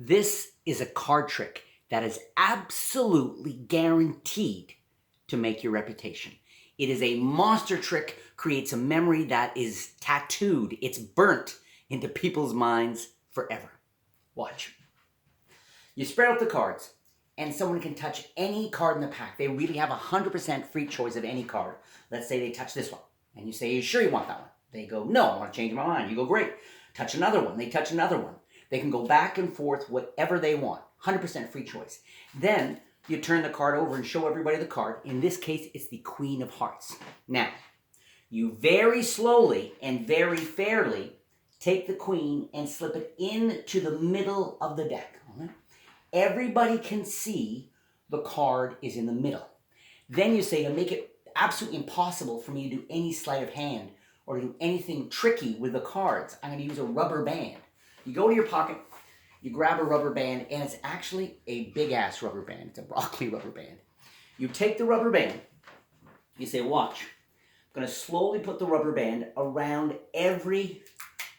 This is a card trick that is absolutely guaranteed to make your reputation. It is a monster trick, creates a memory that is tattooed. It's burnt into people's minds forever. Watch. You spread out the cards, and someone can touch any card in the pack. They really have 100% free choice of any card. Let's say they touch this one, and you say, "Are you sure you want that one?" They go, "No, I want to change my mind." You go, "Great." Touch another one. They touch another one. They can go back and forth, whatever they want. 100% free choice. Then you turn the card over and show everybody the card. In this case, it's the Queen of Hearts. Now, you very slowly and very fairly take the Queen and slip it into the middle of the deck. All right? Everybody can see the card is in the middle. Then you say, to make it absolutely impossible for me to do any sleight of hand or to do anything tricky with the cards, I'm going to use a rubber band. You go to your pocket, you grab a rubber band, and it's actually a big-ass rubber band. It's a broccoli rubber band. You take the rubber band, you say, "Watch. I'm going to slowly put the rubber band around every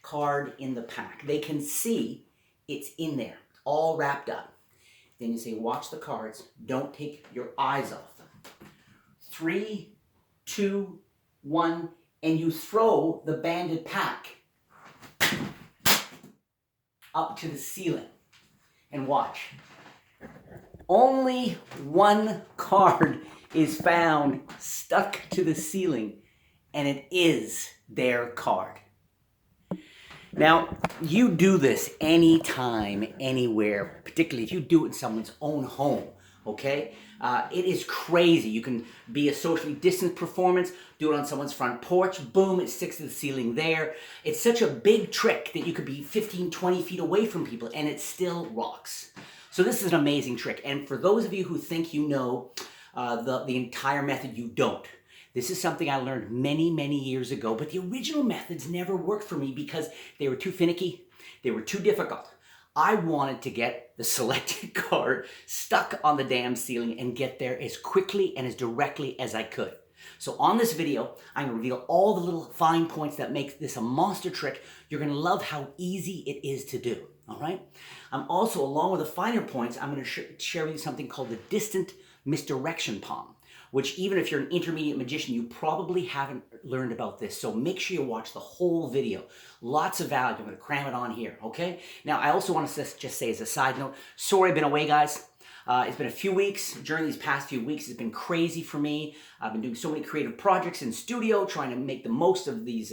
card in the pack. They can see it's in there, all wrapped up." Then you say, "Watch the cards. Don't take your eyes off them." 3, 2, 1, and you throw the banded pack up to the ceiling. And watch. Only one card is found stuck to the ceiling, and it is their card. Now, you do this anytime, anywhere, particularly if you do it in someone's own home, okay? It is crazy. You can be a socially distanced performance, do it on someone's front porch, boom, it sticks to the ceiling there. It's such a big trick that you could be 15, 20 feet away from people and it still rocks. So this is an amazing trick. And for those of you who think you know the entire method, you don't. This is something I learned many, many years ago, but the original methods never worked for me because they were too finicky, they were too difficult. I wanted to get the selected card stuck on the damn ceiling and get there as quickly and as directly as I could. So on this video, I'm going to reveal all the little fine points that make this a monster trick. You're going to love how easy it is to do, all right? I'm also, along with the finer points, I'm going to share with you something called the distant misdirection palm, which even if you're an intermediate magician, you probably haven't learned about this. So make sure you watch the whole video. Lots of value. I'm going to cram it on here, okay? Now, I also want to just say as a side note, sorry I've been away, guys. It's been a few weeks. During these past few weeks, it's been crazy for me. I've been doing so many creative projects in studio, trying to make the most of these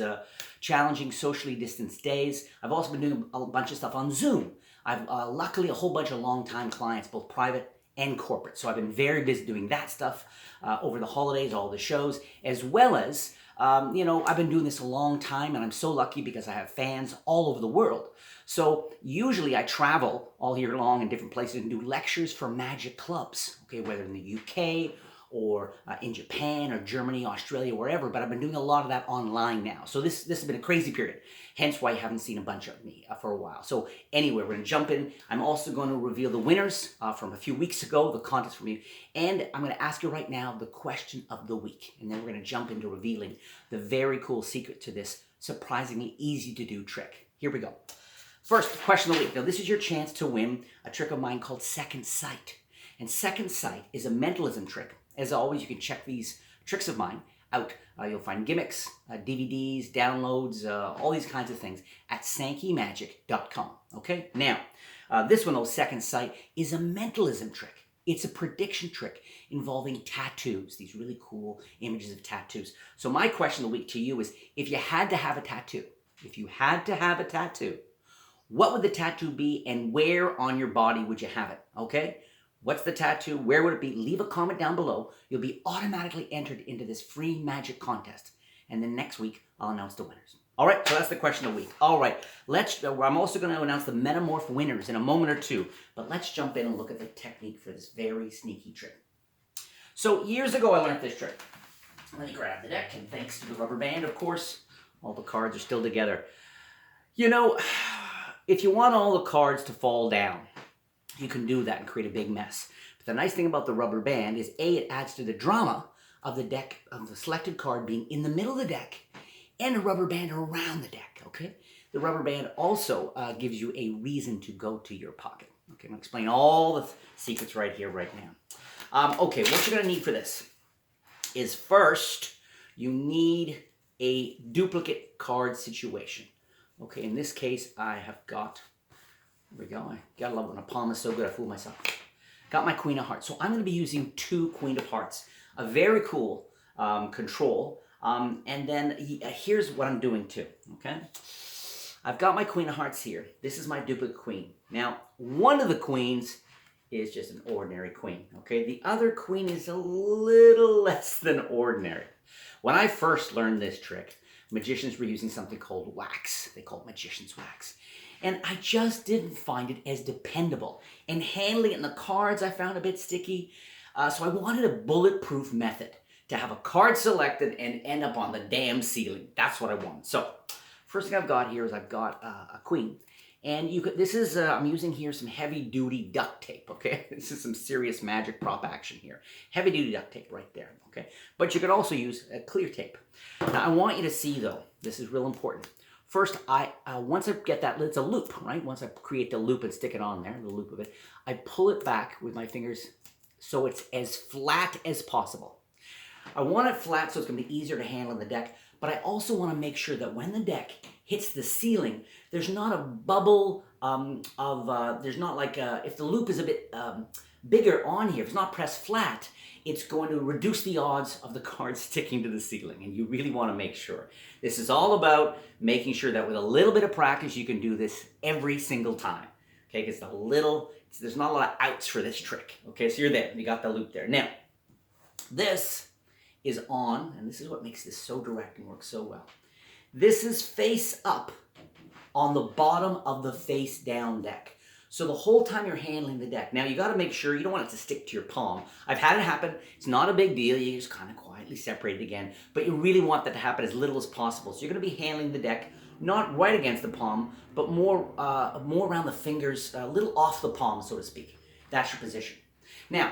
challenging socially distanced days. I've also been doing a bunch of stuff on Zoom. I've luckily a whole bunch of long-time clients, both private and corporate. So I've been very busy doing that stuff over the holidays, all the shows, as well as, I've been doing this a long time, and I'm so lucky because I have fans all over the world. So usually I travel all year long in different places and do lectures for magic clubs, okay, whether in the UK or in Japan or Germany, Australia, wherever, but I've been doing a lot of that online now. So this has been a crazy period, hence why you haven't seen a bunch of me for a while. So anyway, we're going to jump in. I'm also going to reveal the winners from a few weeks ago, the contest from you, and I'm going to ask you right now the question of the week, and then we're going to jump into revealing the very cool secret to this surprisingly easy to do trick. Here we go. First, question of the week. Now, this is your chance to win a trick of mine called Second Sight. And Second Sight is a mentalism trick. As always, you can check these tricks of mine out. You'll find gimmicks, DVDs, downloads, all these kinds of things at sankeymagic.com. Okay? Now, this one, though, Second Sight, is a mentalism trick. It's a prediction trick involving tattoos, these really cool images of tattoos. So my question of the week to you is, if you had to have a tattoo, what would the tattoo be and where on your body would you have it, okay? What's the tattoo? Where would it be? Leave a comment down below. You'll be automatically entered into this free magic contest. And then next week, I'll announce the winners. All right, so that's the question of the week. All right, I'm also going to announce the Metamorph winners in a moment or two. But let's jump in and look at the technique for this very sneaky trick. So years ago, I learned this trick. Let me grab the deck, and thanks to the rubber band, of course, all the cards are still together. You know, if you want all the cards to fall down, you can do that and create a big mess. But the nice thing about the rubber band is, A, it adds to the drama of the deck, of the selected card being in the middle of the deck, and a rubber band around the deck, okay? The rubber band also gives you a reason to go to your pocket. Okay, I'm going to explain all the secrets right here, right now. Okay, what you're going to need for this is first, you need a duplicate card situation. Okay, in this case, I have got, here we go, I gotta love it when a palm is so good, I fool myself. Got my Queen of Hearts. So I'm going to be using 2 Queen of Hearts. A very cool control. And then here's what I'm doing too, okay? I've got my Queen of Hearts here. This is my duplicate queen. Now, one of the queens is just an ordinary queen, okay? The other queen is a little less than ordinary. When I first learned this trick, magicians were using something called wax. They call it magician's wax. And I just didn't find it as dependable. And handling it in the cards I found a bit sticky. So I wanted a bulletproof method to have a card selected and end up on the damn ceiling. That's what I wanted. So first thing I've got here is I've got a queen. And I'm using here some heavy duty duct tape, okay? This is some serious magic prop action here. Heavy duty duct tape right there, okay? But you could also use clear tape. Now I want you to see though, this is real important. First, once I get that, it's a loop, right? Once I create the loop and stick it on there, the loop of it, I pull it back with my fingers so it's as flat as possible. I want it flat so it's going to be easier to handle in the deck, but I also want to make sure that when the deck hits the ceiling, there's not a bubble there's not like if the loop is a bit bigger on here, if it's not pressed flat, it's going to reduce the odds of the card sticking to the ceiling, and you really want to make sure. This is all about making sure that with a little bit of practice, you can do this every single time, okay? Because there's not a lot of outs for this trick, okay? So you're there, you got the loop there. Now, this is on, and this is what makes this so direct and work so well. This is face up on the bottom of the face down deck. So the whole time you're handling the deck. Now you got to make sure you don't want it to stick to your palm. I've had it happen. It's not a big deal. You just kind of quietly separate it again. But you really want that to happen as little as possible. So you're going to be handling the deck not right against the palm, but more around the fingers, a little off the palm, so to speak. That's your position. Now,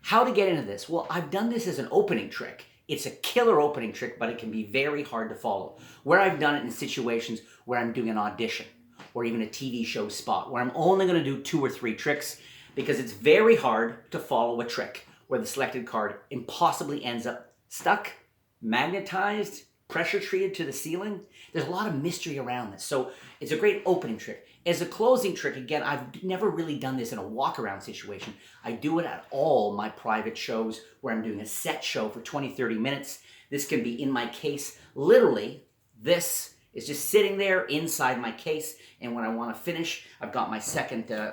how to get into this? Well, I've done this as an opening trick. It's a killer opening trick, but it can be very hard to follow. Where I've done it in situations where I'm doing an audition or even a TV show spot where I'm only going to do 2 or 3 tricks because it's very hard to follow a trick where the selected card impossibly ends up stuck, magnetized, pressure treated to the ceiling. There's a lot of mystery around this. So it's a great opening trick. As a closing trick, again, I've never really done this in a walk-around situation. I do it at all my private shows where I'm doing a set show for 20, 30 minutes. This can be in my case. Literally, this is just sitting there inside my case, and when I want to finish, I've got my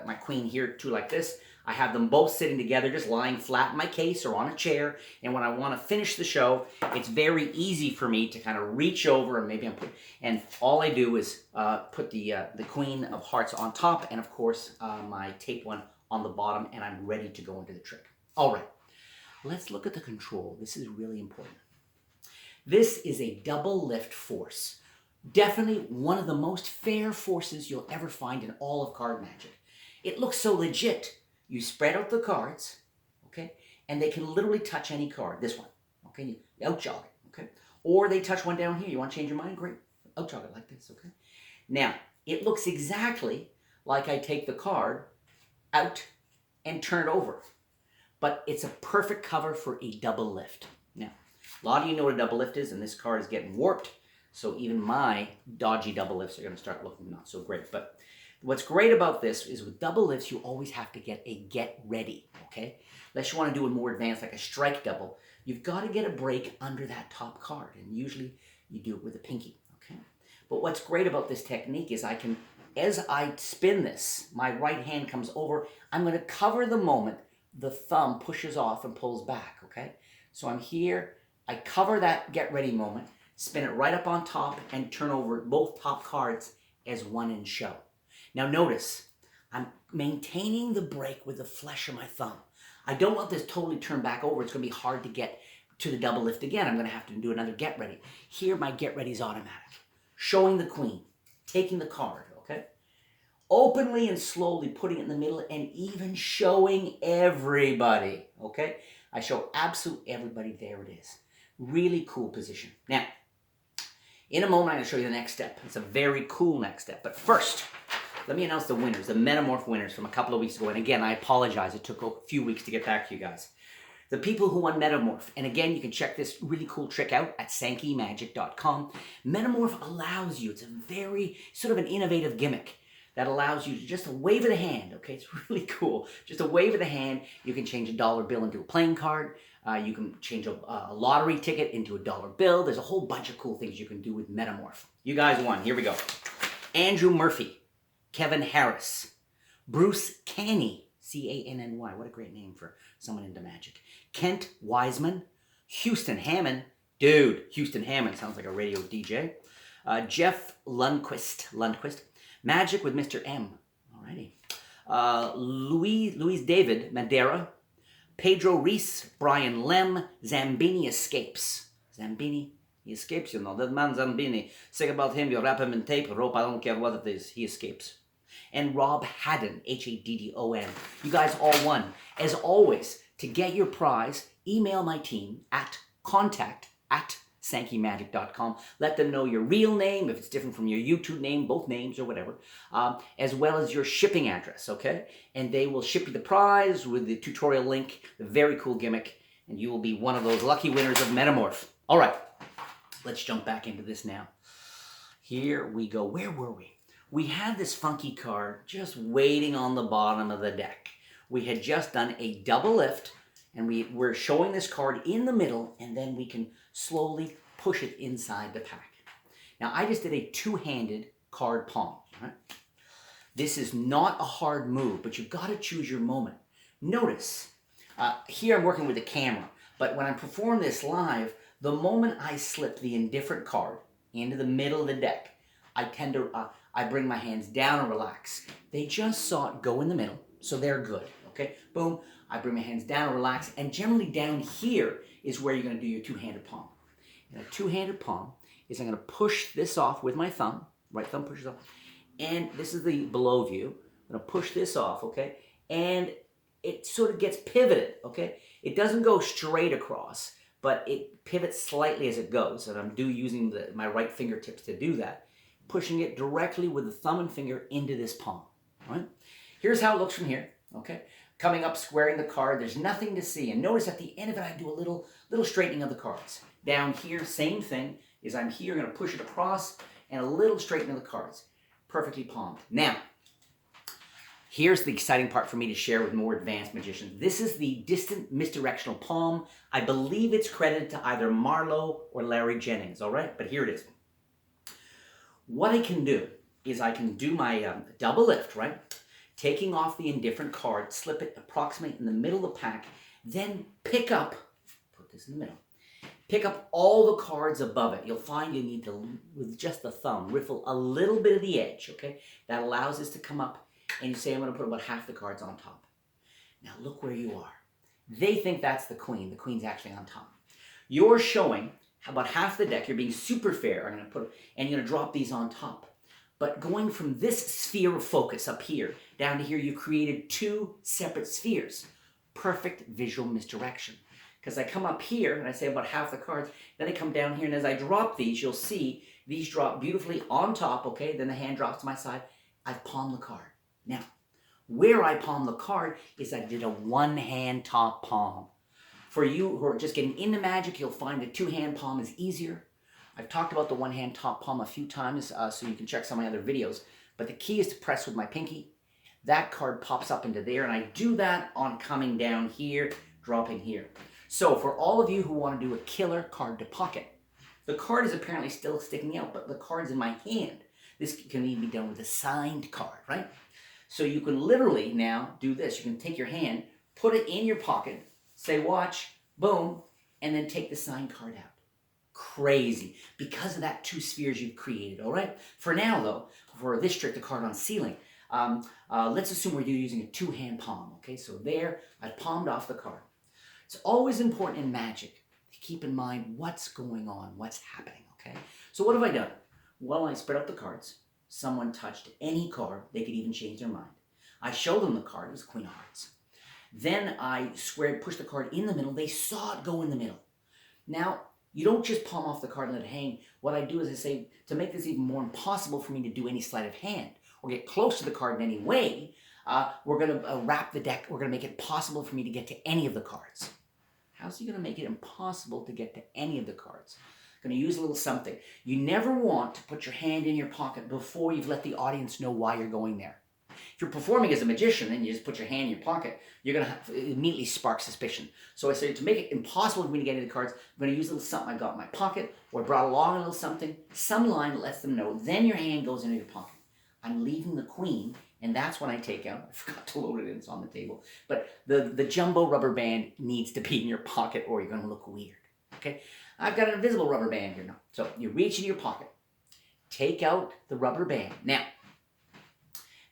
my queen here, too, like this. I have them both sitting together, just lying flat in my case or on a chair, and when I want to finish the show, it's very easy for me to kind of reach over, and all I do is put the Queen of Hearts on top, and of course, my tape one on the bottom, and I'm ready to go into the trick. All right, let's look at the control. This is really important. This is a double lift force. Definitely one of the most fair forces you'll ever find in all of card magic. It looks so legit. You spread out the cards, okay, and they can literally touch any card. This one, okay, you out-jog it, okay? Or they touch one down here. You want to change your mind? Great. Out-jog it like this, okay? Now, it looks exactly like I take the card out and turn it over, but it's a perfect cover for a double lift. Now, a lot of you know what a double lift is, and this card is getting warped, so even my dodgy double lifts are going to start looking not so great, but what's great about this is with double lifts, you always have to get a get ready, okay? Unless you want to do it more advanced, like a strike double, you've got to get a break under that top card, and usually you do it with a pinky, okay? But what's great about this technique is as I spin this, my right hand comes over, I'm going to cover the moment the thumb pushes off and pulls back, okay? So I'm here, I cover that get ready moment, spin it right up on top, and turn over both top cards as one in show. Now notice, I'm maintaining the break with the flesh of my thumb. I don't want this totally turned back over. It's going to be hard to get to the double lift again. I'm going to have to do another get ready. Here, my get ready is automatic. Showing the queen, taking the card, okay? Openly and slowly putting it in the middle and even showing everybody, okay? I show absolutely everybody. There it is. Really cool position. Now, in a moment, I'm going to show you the next step. It's a very cool next step. But first, let me announce the winners, the Metamorph winners from a couple of weeks ago. And again, I apologize. It took a few weeks to get back to you guys. The people who won Metamorph, and again, you can check this really cool trick out at sankeymagic.com. Metamorph allows you, it's a very sort of an innovative gimmick that allows you to just a wave of the hand, okay? It's really cool. Just a wave of the hand, you can change a dollar bill into a playing card. You can change a lottery ticket into a dollar bill. There's a whole bunch of cool things you can do with Metamorph. You guys won. Here we go. Andrew Murphy, Kevin Harris, Bruce Canny, C-A-N-N-Y. What a great name for someone into magic. Kent Wiseman, Houston Hammond. Dude, Houston Hammond sounds like a radio DJ. Jeff Lundquist. Magic with Mr. M. Alrighty. Luis David Madeira. Pedro Reese. Brian Lem. Zambini Escapes. Zambini, he escapes, you know. That man Zambini. Say about him, you wrap him in tape, rope, I don't care what it is. He escapes. And Rob Haddon, Haddon. You guys all won. As always, to get your prize, email my team at contact@sankeymagic.com. Let them know your real name, if it's different from your YouTube name, both names or whatever, as well as your shipping address, okay? And they will ship you the prize with the tutorial link, the very cool gimmick, and you will be one of those lucky winners of Metamorph. All right, let's jump back into this now. Here we go. Where were we? We had this funky card just waiting on the bottom of the deck. We had just done a double lift, and we're showing this card in the middle, and then we can slowly push it inside the pack. Now, I just did a two-handed card palm. Right? This is not a hard move, but you've got to choose your moment. Notice, here I'm working with the camera, but when I perform this live, the moment I slip the indifferent card into the middle of the deck, I bring my hands down and relax. They just saw it go in the middle, so they're good, okay? Boom, I bring my hands down and relax, and generally down here is where you're gonna do your two-handed palm. And a two-handed palm is I'm gonna push this off with my thumb, right thumb pushes off, and this is the below view. I'm gonna push this off, okay? And it sort of gets pivoted, okay? It doesn't go straight across, but it pivots slightly as it goes, and I'm using my right fingertips to do that, pushing it directly with the thumb and finger into this palm, all right? Here's how it looks from here, okay? Coming up, squaring the card, there's nothing to see, and notice at the end of it, I do a little straightening of the cards. Down here, same thing, is I'm here, gonna push it across, and a little straightening of the cards. Perfectly palmed. Now, here's the exciting part for me to share with more advanced magicians. This is the distant misdirectional palm. I believe it's credited to either Marlowe or Larry Jennings, all right? But here it is. What I can do is I can do my double lift, right? Taking off the indifferent card, slip it approximately in the middle of the pack, then pick up, put this in the middle, pick up all the cards above it. You'll find you need to, with just the thumb, riffle a little bit of the edge, okay? That allows this to come up, and you say, I'm gonna put about half the cards on top. Now look where you are. They think that's the queen. The queen's actually on top. You're showing about half the deck. You're being super fair. I'm gonna and you're gonna drop these on top. But going from this sphere of focus up here down to here, you created two separate spheres. Perfect visual misdirection. Because I come up here and I say about half the cards, then I come down here, and as I drop these, you'll see these drop beautifully on top, okay? Then the hand drops to my side. I've palmed the card. Now, where I palm the card is I did a one-hand top palm. For you who are just getting into magic, you'll find the two-hand palm is easier. I've talked about the one-hand top palm a few times, so you can check some of my other videos. But the key is to press with my pinky. That card pops up into there, and I do that on coming down here, dropping here. So for all of you who want to do a killer card to pocket, the card is apparently still sticking out, but the card's in my hand. This can even be done with a signed card, right? So you can literally now do this. You can take your hand, put it in your pocket, say watch, boom, and then take the signed card out. Crazy, because of that two spheres you've created, all right? For now, though, for this trick, the card on ceiling, let's assume we're using a two-hand palm, okay? So there, I've palmed off the card. It's always important in magic to keep in mind what's going on, what's happening, okay? So what have I done? Well, I spread out the cards. Someone touched any card, they could even change their mind. I show them the card, it was Queen of Hearts. Then I push the card in the middle, they saw it go in the middle. Now, you don't just palm off the card and let it hang. What I do is I say, to make this even more impossible for me to do any sleight of hand, or get close to the card in any way, we're going to wrap the deck. We're going to make it impossible for me to get to any of the cards. How's he going to make it impossible to get to any of the cards? I'm going to use a little something. You never want to put your hand in your pocket before you've let the audience know why you're going there. If you're performing as a magician and you just put your hand in your pocket, you're going to immediately spark suspicion. So I say to make it impossible for me to get into the cards, I'm going to use a little something I got in my pocket or brought along a little something, some line that lets them know. Then your hand goes into your pocket. I'm leaving the queen, and that's when I take out. I forgot to load it in, it's on the table. But the jumbo rubber band needs to be in your pocket or you're going to look weird. Okay? I've got an invisible rubber band here now. So you reach in your pocket, take out the rubber band. Now,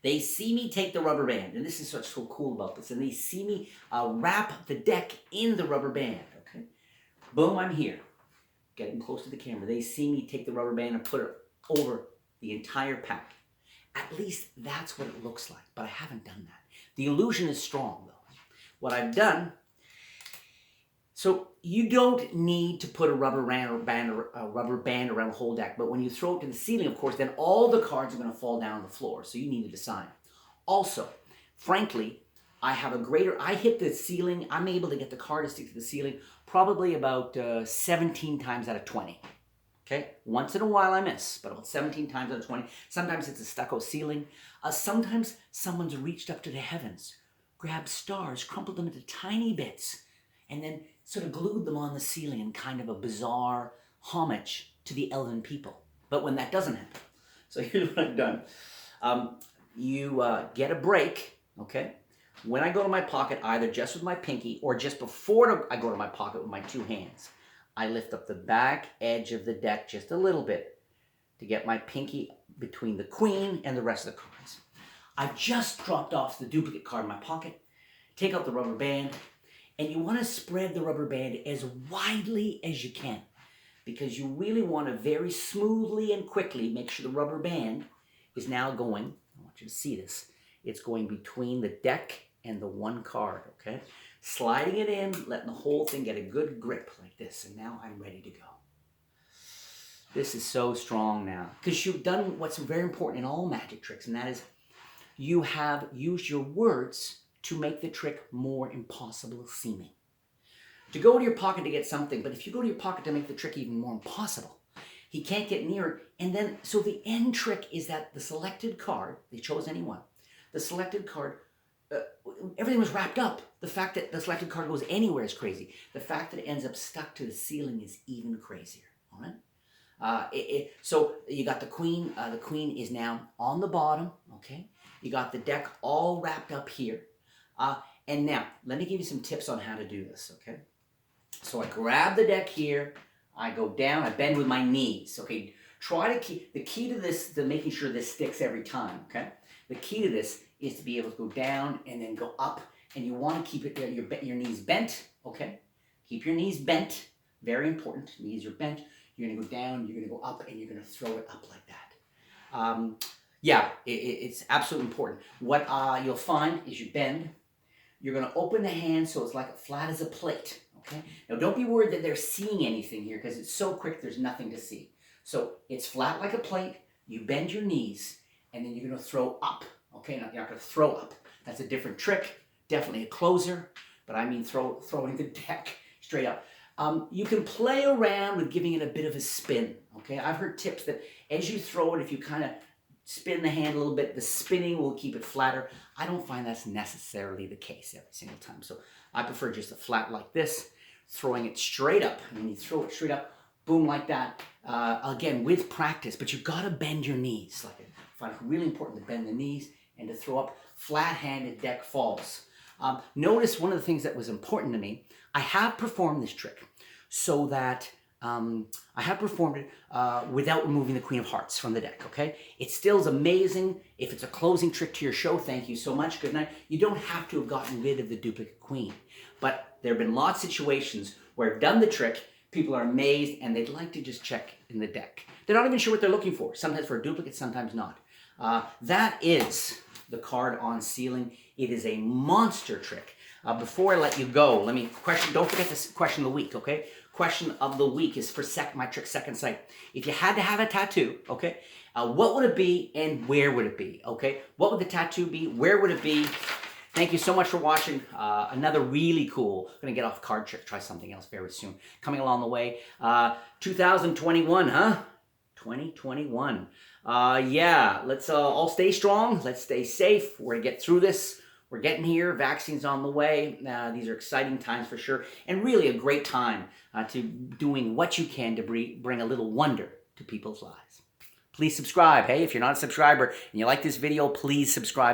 they see me take the rubber band, and this is what's so cool about this, and they see me wrap the deck in the rubber band, okay? Boom, I'm here, getting close to the camera. They see me take the rubber band and put it over the entire pack. At least that's what it looks like, but I haven't done that. The illusion is strong, though. What I've done, so you don't need to put a rubber band around the whole deck, but when you throw it to the ceiling, of course, then all the cards are going to fall down on the floor, so you need to decide. Also, frankly, I hit the ceiling, I'm able to get the card to stick to the ceiling probably about 17 times out of 20. Okay, once in a while I miss, but about 17 times out of 20. Sometimes it's a stucco ceiling. Sometimes someone's reached up to the heavens, grabbed stars, crumpled them into tiny bits, and then sort of glued them on the ceiling in kind of a bizarre homage to the elven people. But when that doesn't happen, so here's what I've done. You get a break, okay? When I go to my pocket, either just with my pinky or just before I go to my pocket with my two hands, I lift up the back edge of the deck just a little bit to get my pinky between the queen and the rest of the cards. I've just dropped off the duplicate card in my pocket, take out the rubber band, and you want to spread the rubber band as widely as you can because you really want to very smoothly and quickly make sure the rubber band is now going, I want you to see this, it's going between the deck and the one card, okay? Sliding it in, letting the whole thing get a good grip like this, and now I'm ready to go. This is so strong now because you've done what's very important in all magic tricks, and that is you have used your words to make the trick more impossible seeming. To go to your pocket to get something, but if you go to your pocket to make the trick even more impossible, he can't get near it. And then, so the end trick is that the selected card, they chose any one, the selected card, everything was wrapped up. The fact that the selected card goes anywhere is crazy. The fact that it ends up stuck to the ceiling is even crazier, all right? So you got the queen. The queen is now on the bottom, okay? You got the deck all wrapped up here. And now, let me give you some tips on how to do this, okay? So I grab the deck here, I go down, I bend with my knees, okay? Try to keep, the key to this, to making sure this sticks every time, okay? The key to this is to be able to go down and then go up, and you want to keep it there, your knees bent, okay? Keep your knees bent, very important, knees are bent. You're going to go down, you're going to go up, and you're going to throw it up like that. Yeah, it's absolutely important. What you'll find is you bend, you're going to open the hand so it's like flat as a plate, okay? Now don't be worried that they're seeing anything here because it's so quick there's nothing to see. So it's flat like a plate, you bend your knees, and then you're going to throw up, okay? Now, you're not going to throw up. That's a different trick, definitely a closer, but I mean throwing the deck straight up. You can play around with giving it a bit of a spin, okay? I've heard tips that as you throw it, if you kind of spin the hand a little bit, the spinning will keep it flatter. I don't find that's necessarily the case every single time. So I prefer just a flat like this, throwing it straight up. And when you throw it straight up, boom, like that. Again, with practice, but you've got to bend your knees. I find it really important to bend the knees and to throw up. Flat-handed deck falls. Notice one of the things that was important to me, I have performed this trick so that I have performed it without removing the Queen of Hearts from the deck, okay? It still is amazing. If it's a closing trick to your show, thank you so much. Good night. You don't have to have gotten rid of the duplicate queen. But there have been lots of situations where I've done the trick, people are amazed, and they'd like to just check in the deck. They're not even sure what they're looking for. Sometimes for a duplicate, sometimes not. That is the card on ceiling. It is a monster trick. Before I let you go, don't forget this question of the week, okay? Question of the week is for my trick second sight. If you had to have a tattoo, okay, what would it be and where would it be, okay? What would the tattoo be? Where would it be? Thank you so much for watching. Another really cool, I'm going to get off card trick, try something else very soon. Coming along the way. 2021, huh? 2021. Yeah, let's all stay strong. Let's stay safe. We're going to get through this. We're getting here. Vaccines on the way. These are exciting times for sure. And really a great time to doing what you can to bring a little wonder to people's lives. Please subscribe. Hey, if you're not a subscriber and you like this video, please subscribe.